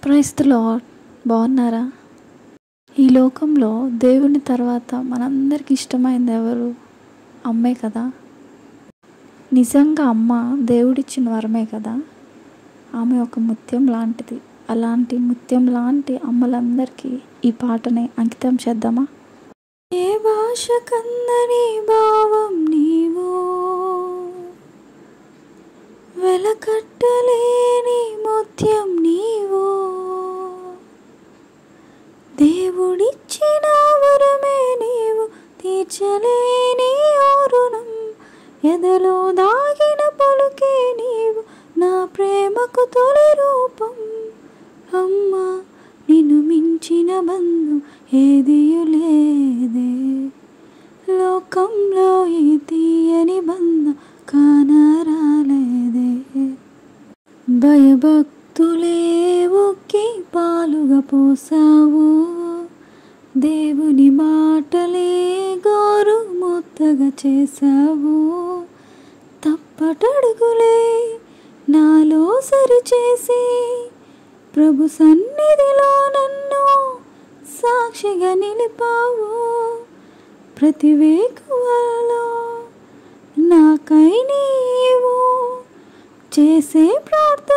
Praise the lord. బాగున్నారా? ఈ లోకంలో దేవుని తర్వాత మనందరికి ఇష్టమైంది ఎవరు? అమ్మే కదా. నిజంగా అమ్మ దేవుడిచ్చిన వరమే కదా. ఆమె ఒక ముత్యం లాంటిది. అలాంటి ముత్యం లాంటి అమ్మలందరికీ ఈ పాటని అంకితం చేద్దామా? ఏ భాష కందని భావం నీవో, వెలకట్టలేని ముత్యం నీవో, దేవుడిచ్చిన వరమే నీవు, తీర్చలేని ఓ రుణం, ఎదలో దాగిన పలుకే నీవు, నా ప్రేమకు తొలి రూపం. అమ్మా, నిన్ను మించిన బంధం ఏదియు లేదే, లోకంలో ఈ తీయని బంధం కానరాలేదే. భయభక్తులే ఒక్కి పాలుగా పోసావు, దేవుని మాటలే గోరు ముద్దగా చేసావు, తప్పటడుగులే నాలో సరిచేసి ప్రభు సన్నిధిలో నన్ను సాక్షిగా నిలిపావు. ప్రతి వేకువలో నాకై నీవు చేసే ప్రార్థన